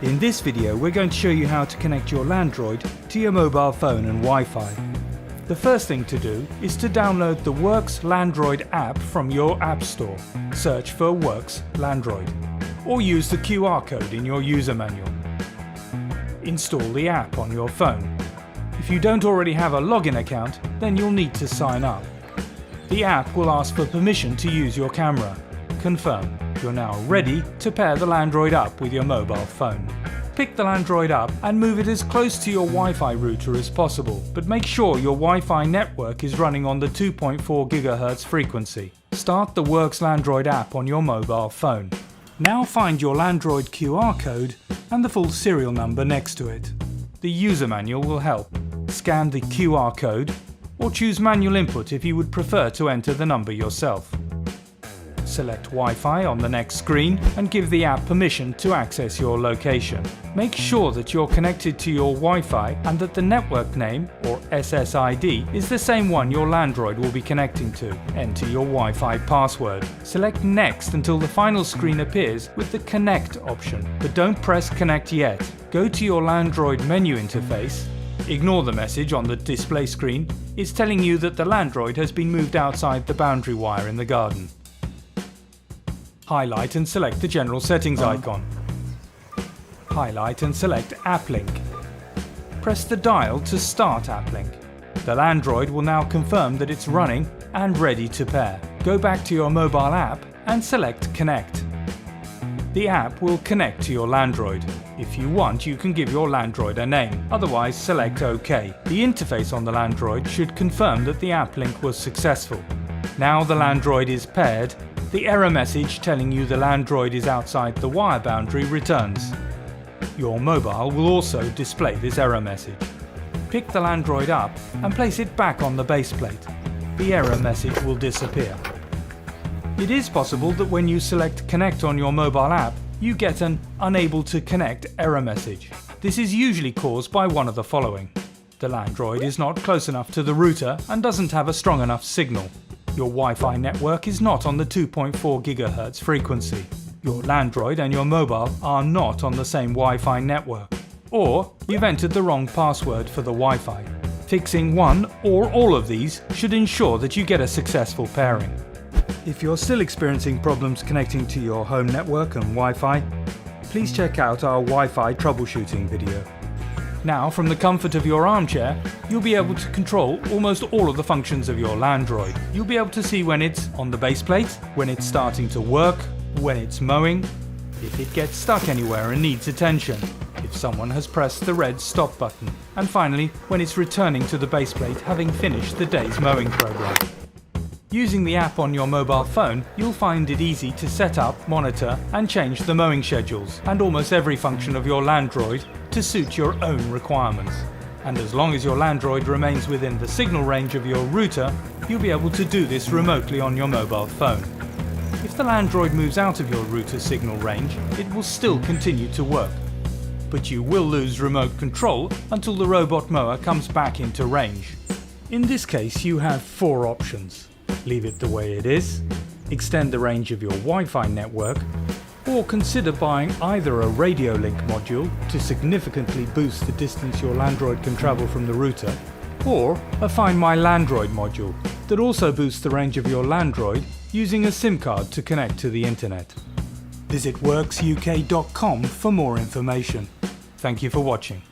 In this video we're going to show you how to connect your Landroid to your mobile phone and Wi-Fi. The first thing to do is to download the Worx Landroid app from your App Store. Search for Worx Landroid or use the QR code in your user manual. Install the app on your phone. If you don't already have a login account, then you'll need to sign up. The app will ask for permission to use your camera. Confirm. You're now ready to pair the Landroid up with your mobile phone. Pick the Landroid up and move it as close to your Wi-Fi router as possible, but make sure your Wi-Fi network is running on the 2.4 GHz frequency. Start the Worx Landroid app on your mobile phone. Now find your Landroid QR code and the full serial number next to it. The user manual will help. Scan the QR code or choose manual input if you would prefer to enter the number yourself. Select Wi-Fi on the next screen and give the app permission to access your location. Make sure that you're connected to your Wi-Fi and that the network name, or SSID, is the same one your Landroid will be connecting to. Enter your Wi-Fi password. Select Next until the final screen appears with the Connect option, but don't press Connect yet. Go to your Landroid menu interface. Ignore the message on the display screen. It's telling you that the Landroid has been moved outside the boundary wire in the garden. Highlight and select the General Settings icon. Highlight and select App Link. Press the dial to start App Link. The Landroid will now confirm that it's running and ready to pair. Go back to your mobile app and select Connect. The app will connect to your Landroid. If you want, you can give your Landroid a name, otherwise select OK. The interface on the Landroid should confirm that the app link was successful. Now the Landroid is paired. The error message telling you the Landroid is outside the wire boundary returns. Your mobile will also display this error message. Pick the Landroid up and place it back on the base plate. The error message will disappear. It is possible that when you select Connect on your mobile app, you get an Unable to Connect error message. This is usually caused by one of the following. The Landroid is not close enough to the router and doesn't have a strong enough signal. Your Wi-Fi network is not on the 2.4 GHz frequency. Your Landroid and your mobile are not on the same Wi-Fi network. Or you've entered the wrong password for the Wi-Fi. Fixing one or all of these should ensure that you get a successful pairing. If you're still experiencing problems connecting to your home network and Wi-Fi, please check out our Wi-Fi troubleshooting video. Now, from the comfort of your armchair, you'll be able to control almost all of the functions of your Landroid. You'll be able to see when it's on the base plate, when it's starting to work, when it's mowing, if it gets stuck anywhere and needs attention, if someone has pressed the red stop button, and finally, when it's returning to the base plate having finished the day's mowing program. Using the app on your mobile phone, you'll find it easy to set up, monitor and change the mowing schedules and almost every function of your Landroid to suit your own requirements. And as long as your Landroid remains within the signal range of your router, you'll be able to do this remotely on your mobile phone. If the Landroid moves out of your router signal range, it will still continue to work. But you will lose remote control until the robot mower comes back into range. In this case, you have four options. Leave it the way it is, extend the range of your Wi-Fi network, or consider buying either a radio link module to significantly boost the distance your Landroid can travel from the router, or a Find My Landroid module that also boosts the range of your Landroid using a SIM card to connect to the internet. Visit worxuk.com for more information. Thank you for watching.